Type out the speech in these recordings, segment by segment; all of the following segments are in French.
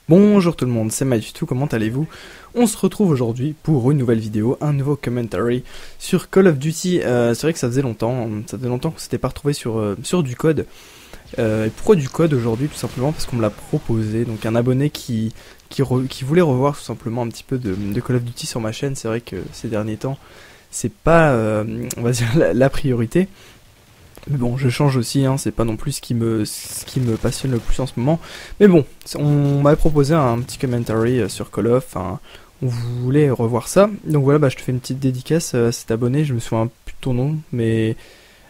Bonjour tout le monde, c'est Maïfitou, comment allez-vous? On se retrouve aujourd'hui pour une nouvelle vidéo, un nouveau commentary sur Call of Duty. C'est vrai que ça faisait longtemps qu'on s'était pas retrouvé sur du code. Et pourquoi du code aujourd'hui? Tout simplement parce qu'on me l'a proposé, donc un abonné qui voulait revoir tout simplement un petit peu de Call of Duty sur ma chaîne. C'est vrai que ces derniers temps, c'est pas, on va dire, la priorité. Mais bon, je change aussi, hein, c'est pas non plus ce qui me passionne le plus en ce moment. Mais bon, on m'avait proposé un petit commentary sur Call of, on voulait revoir ça. Donc voilà, je te fais une petite dédicace à cet abonné, je me souviens plus de ton nom, mais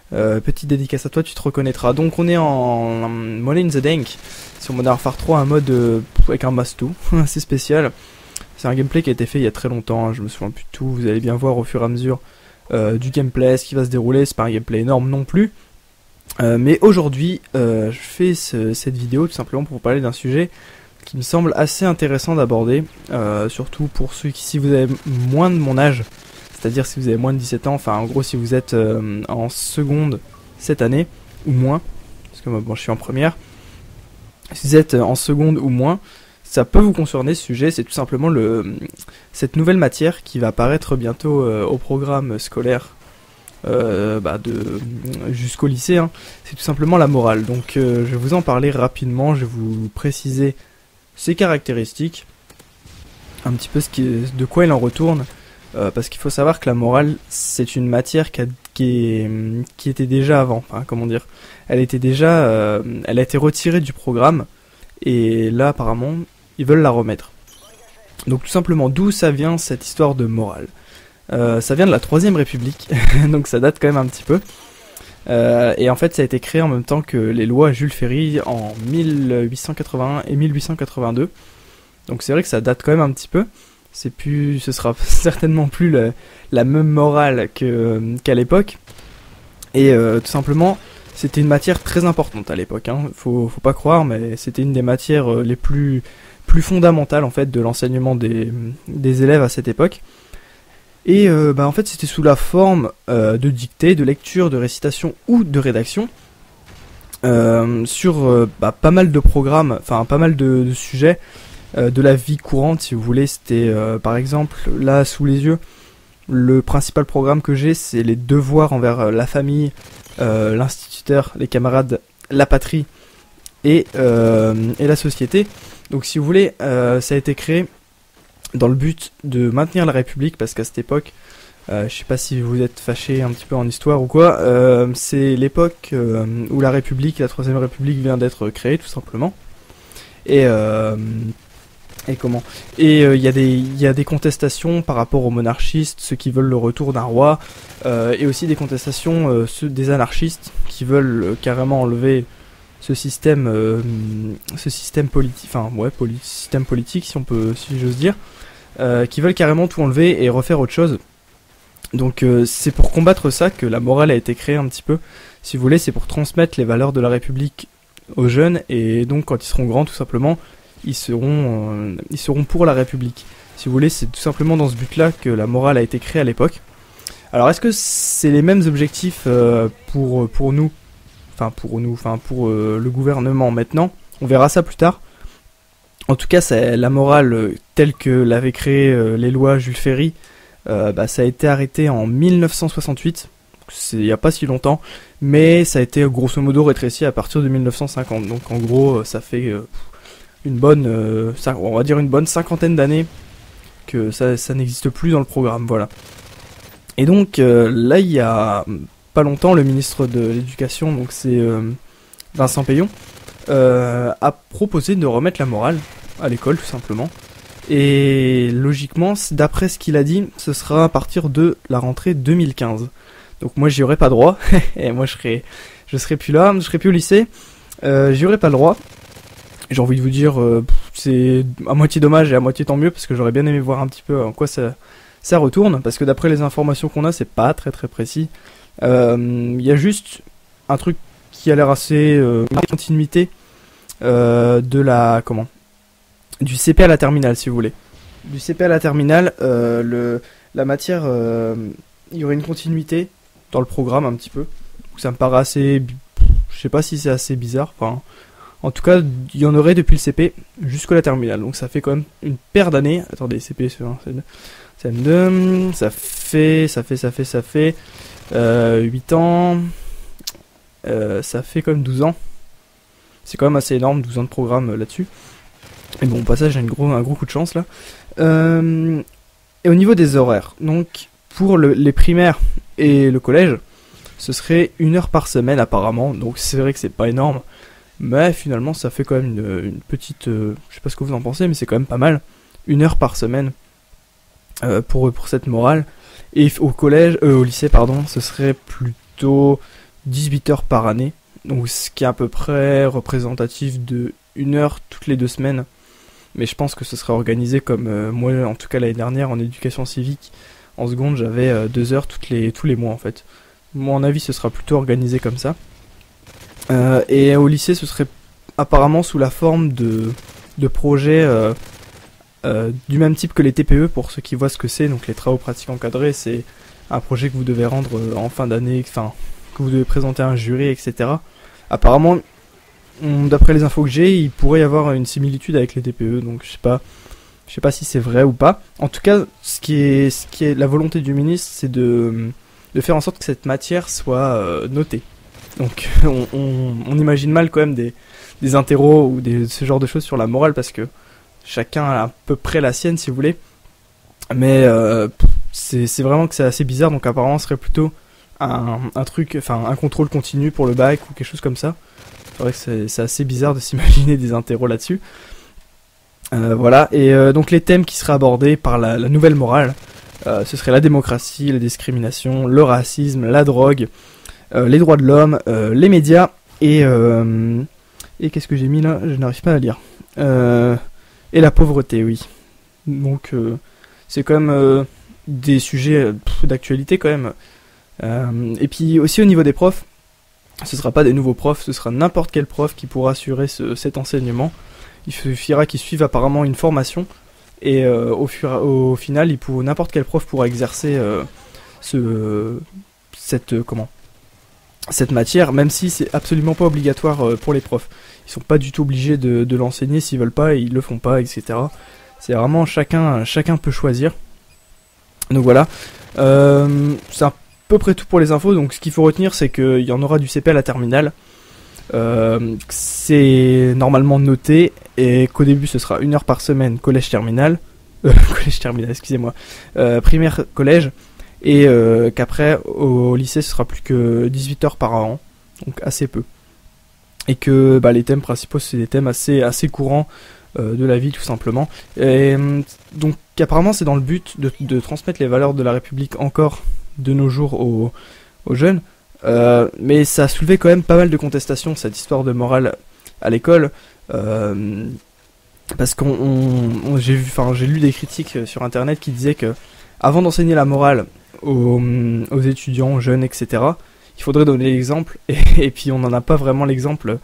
petite dédicace à toi, tu te reconnaîtras. Donc on est en Money in the Dank, sur Modern Warfare 3, un mode avec un mastou, assez spécial. C'est un gameplay qui a été fait il y a très longtemps, hein, je me souviens plus de tout, vous allez bien voir au fur et à mesure du gameplay, ce qui va se dérouler. C'est pas un gameplay énorme non plus. Mais aujourd'hui, je fais cette vidéo tout simplement pour vous parler d'un sujet qui me semble assez intéressant d'aborder, surtout pour ceux qui, si vous avez moins de mon âge, c'est-à-dire si vous avez moins de 17 ans, enfin en gros si vous êtes en seconde cette année, ou moins, parce que moi je suis en première, si vous êtes en seconde ou moins, ça peut vous concerner ce sujet. C'est tout simplement cette nouvelle matière qui va apparaître bientôt au programme scolaire jusqu'au lycée, hein. C'est tout simplement la morale. Donc je vais vous en parler rapidement, je vais vous préciser ses caractéristiques, un petit peu de quoi il en retourne, parce qu'il faut savoir que la morale c'est une matière qui était déjà avant, enfin, comment dire, elle a été retirée du programme et là apparemment ils veulent la remettre. Donc tout simplement, d'où ça vient cette histoire de morale? Ça vient de la Troisième République, donc ça date quand même un petit peu. Et en fait, ça a été créé en même temps que les lois Jules Ferry en 1881 et 1882. Donc c'est vrai que ça date quand même un petit peu. Ce sera certainement plus la même morale qu'à l'époque. Et tout simplement, c'était une matière très importante à l'époque, hein. Faut pas croire, mais c'était une des matières les plus fondamentales en fait de l'enseignement des élèves à cette époque. Et en fait c'était sous la forme de dictée, de lecture, de récitation ou de rédaction sur pas mal de programmes, enfin pas mal de sujets de la vie courante si vous voulez. C'était par exemple là sous les yeux, le principal programme que j'ai, c'est les devoirs envers la famille, l'instituteur, les camarades, la patrie et la société. Donc si vous voulez, ça a été créé dans le but de maintenir la République, parce qu'à cette époque, je sais pas si vous êtes fâché un petit peu en histoire ou quoi, c'est l'époque où la République, la Troisième République vient d'être créée tout simplement. Et il y a des contestations par rapport aux monarchistes, ceux qui veulent le retour d'un roi, et aussi des contestations des anarchistes qui veulent carrément enlever ce système politique, système politique si j'ose dire, qui veulent carrément tout enlever et refaire autre chose. Donc c'est pour combattre ça que la morale a été créée un petit peu. Si vous voulez, c'est pour transmettre les valeurs de la République aux jeunes, et donc quand ils seront grands, tout simplement, ils seront pour la République. Si vous voulez, c'est tout simplement dans ce but-là que la morale a été créée à l'époque. Alors est-ce que c'est les mêmes objectifs pour nous, pour le gouvernement maintenant? On verra ça plus tard. En tout cas, c'est la morale telle que l'avaient créé les lois Jules Ferry. Ça a été arrêté en 1968, il n'y a pas si longtemps, mais ça a été grosso modo rétréci à partir de 1950. Donc en gros, ça fait on va dire une bonne cinquantaine d'années que ça n'existe plus dans le programme, voilà. Et donc là, il y a pas longtemps, le ministre de l'Éducation, donc c'est Vincent Peillon, a proposé de remettre la morale à l'école tout simplement. Et logiquement, d'après ce qu'il a dit, ce sera à partir de la rentrée 2015. Donc moi j'y aurai pas droit, et moi je serai plus là, je serai plus au lycée, j'y aurai pas le droit. J'ai envie de vous dire, c'est à moitié dommage et à moitié tant mieux, parce que j'aurais bien aimé voir un petit peu en quoi ça retourne, parce que d'après les informations qu'on a, c'est pas très très précis. Il y a juste un truc qui a l'air assez une continuité du CP à la terminale, si vous voulez. Du CP à la terminale, la matière, il y aurait une continuité dans le programme un petit peu. Ça me paraît assez, je sais pas si c'est assez bizarre, enfin, En tout cas, il y en aurait depuis le CP jusqu'à la terminale. Donc ça fait quand même une paire d'années. Attendez, CP, CE1, CM2, ça fait 8 ans. Ça fait quand même 12 ans. C'est quand même assez énorme, 12 ans de programme là-dessus. Et bon, au passage, j'ai un gros coup de chance là. Et au niveau des horaires, donc pour les primaires et le collège, ce serait 1 heure par semaine apparemment. Donc c'est vrai que c'est pas énorme. Mais finalement, ça fait quand même une petite... je sais pas ce que vous en pensez, mais c'est quand même pas mal. 1 heure par semaine pour cette morale. Et au lycée, pardon, ce serait plutôt 18 heures par année. Donc ce qui est à peu près représentatif de 1 heure toutes les 2 semaines. Mais je pense que ce serait organisé comme moi, en tout cas l'année dernière, en éducation civique. En seconde, j'avais 2 heures tous les mois en fait. Moi, à mon avis, ce sera plutôt organisé comme ça. Et au lycée, ce serait apparemment sous la forme de projets du même type que les TPE, pour ceux qui voient ce que c'est. Donc les travaux pratiques encadrés, c'est un projet que vous devez rendre en fin d'année, enfin que vous devez présenter à un jury, etc. Apparemment, d'après les infos que j'ai, il pourrait y avoir une similitude avec les TPE, donc je sais pas si c'est vrai ou pas. En tout cas, ce qui est la volonté du ministre, c'est de faire en sorte que cette matière soit notée. Donc on imagine mal quand même des interros ou ce genre de choses sur la morale, parce que chacun a à peu près la sienne si vous voulez. Mais c'est vraiment que c'est assez bizarre, donc apparemment ce serait plutôt un truc, enfin un contrôle continu pour le bac ou quelque chose comme ça. C'est vrai que c'est assez bizarre de s'imaginer des interros là-dessus. Voilà, et donc les thèmes qui seraient abordés par la nouvelle morale, ce serait la démocratie, la discrimination, le racisme, la drogue, les droits de l'homme, les médias, et qu'est-ce que j'ai mis là? Je n'arrive pas à lire. Et la pauvreté, oui. Donc c'est quand même des sujets d'actualité quand même. Et puis aussi au niveau des profs, ce sera pas des nouveaux profs, ce sera n'importe quel prof qui pourra assurer cet enseignement. Il suffira qu'ils suivent apparemment une formation, et au final, n'importe quel prof pourra exercer cette matière, même si c'est absolument pas obligatoire pour les profs. Ils sont pas du tout obligés de l'enseigner s'ils veulent pas, et ils le font pas, etc. C'est vraiment chacun peut choisir. Donc voilà, c'est à peu près tout pour les infos. Donc ce qu'il faut retenir, c'est qu'il y en aura du CP à la terminale. C'est normalement noté, et qu'au début ce sera 1 heure par semaine collège terminal, excusez-moi, primaire collège, et qu'après au lycée ce sera plus que 18 heures par an, donc assez peu, et que les thèmes principaux c'est des thèmes assez courants de la vie tout simplement, et donc apparemment c'est dans le but de transmettre les valeurs de la République encore de nos jours aux jeunes. Mais ça a soulevé quand même pas mal de contestations, cette histoire de morale à l'école, parce j'ai lu des critiques sur internet qui disaient que avant d'enseigner la morale aux étudiants, aux jeunes, etc., il faudrait donner l'exemple, et puis on n'en a pas vraiment l'exemple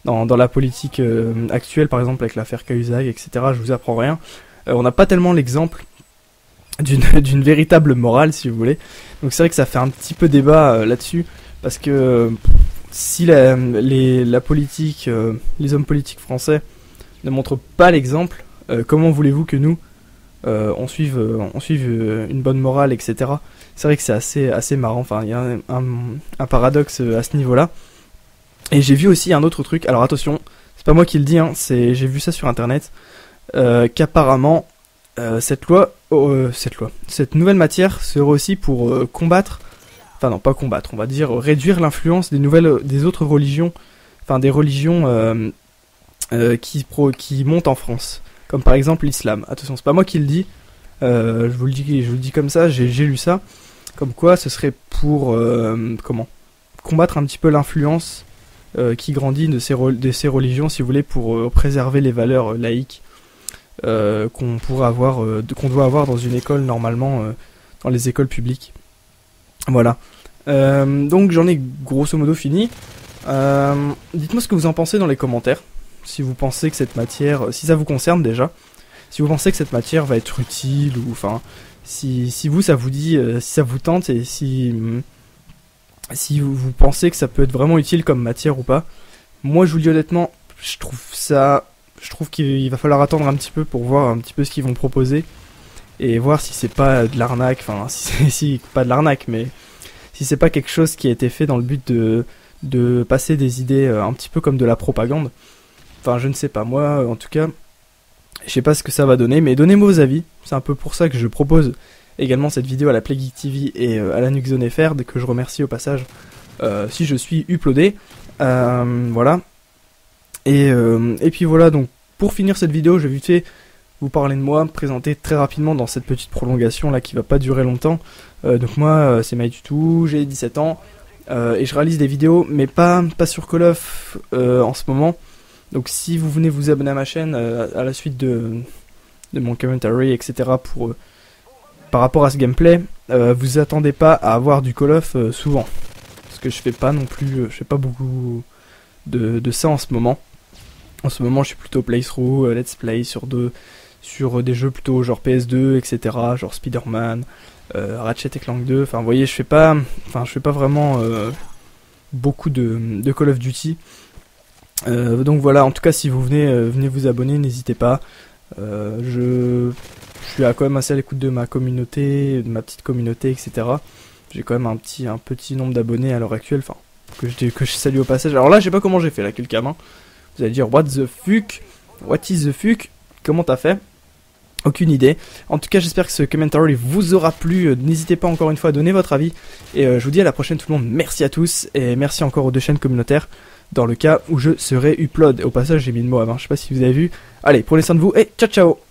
dans la politique actuelle, par exemple avec l'affaire Cahuzac, etc. Je vous apprends rien. On n'a pas tellement l'exemple d'une véritable morale, si vous voulez. Donc c'est vrai que ça fait un petit peu débat là-dessus, parce que si la politique, les hommes politiques français ne montrent pas l'exemple, comment voulez-vous que nous on suive une bonne morale, etc. C'est vrai que c'est assez marrant. Enfin, il y a un paradoxe à ce niveau-là. Et j'ai vu aussi un autre truc. Alors attention, c'est pas moi qui le dis, hein, j'ai vu ça sur internet, qu'apparemment cette nouvelle matière serait aussi pour combattre, enfin non pas combattre, on va dire réduire l'influence des autres religions, enfin des religions qui montent en France, comme par exemple l'islam. Attention, c'est pas moi qui le dis, je vous le dis comme ça, j'ai lu ça, comme quoi ce serait pour combattre un petit peu l'influence qui grandit de ces religions, si vous voulez, pour préserver les valeurs laïques qu'on doit avoir dans une école normalement, dans les écoles publiques. Voilà. Donc j'en ai grosso modo fini. Dites-moi ce que vous en pensez dans les commentaires. Si vous pensez que cette matière, si ça vous concerne déjà, si vous pensez que cette matière va être utile, ou enfin, si ça vous dit, si ça vous tente, et si vous pensez que ça peut être vraiment utile comme matière ou pas. Moi je vous le dis honnêtement, je trouve qu'il va falloir attendre un petit peu pour voir un petit peu ce qu'ils vont proposer et voir si c'est pas de l'arnaque, enfin si pas de l'arnaque, mais si c'est pas quelque chose qui a été fait dans le but de passer des idées un petit peu comme de la propagande. Enfin, je ne sais pas, moi en tout cas, je sais pas ce que ça va donner, mais donnez-moi vos avis. C'est un peu pour ça que je propose également cette vidéo à la Play Geek TV et à la Nuxzone FR, que je remercie au passage si je suis uploadé. Voilà. Et puis voilà, donc pour finir cette vidéo, je vais vite fait vous parler de moi, me présenter très rapidement dans cette petite prolongation là qui va pas durer longtemps. Donc moi, c'est Maïtutu, j'ai 17 ans et je réalise des vidéos, mais pas sur Call of en ce moment. Donc si vous venez vous abonner à ma chaîne à la suite de mon commentary, etc. Par rapport à ce gameplay, vous attendez pas à avoir du Call of souvent. Parce que je fais pas non plus, je fais pas beaucoup de ça en ce moment. En ce moment je suis plutôt playthrough, let's play sur des jeux plutôt genre PS2, etc. Genre Spider-Man, Ratchet et Clank 2. Enfin vous voyez, je fais pas vraiment beaucoup de Call of Duty. Donc voilà, en tout cas si vous venez vous abonner, n'hésitez pas. Je suis quand même assez à l'écoute de ma communauté, de ma petite communauté, etc. J'ai quand même un petit nombre d'abonnés à l'heure actuelle, enfin que je salue au passage. Alors là, je sais pas comment j'ai fait là, quelqu'un. Vous allez dire what the fuck, what is the fuck, comment t'as fait? Aucune idée. En tout cas, j'espère que ce commentary vous aura plu. N'hésitez pas encore une fois à donner votre avis. Et je vous dis à la prochaine tout le monde. Merci à tous et merci encore aux 2 chaînes communautaires dans le cas où je serai upload. Au passage, j'ai mis le mot avant. Je sais pas si vous avez vu. Allez, prenez soin de vous et ciao ciao.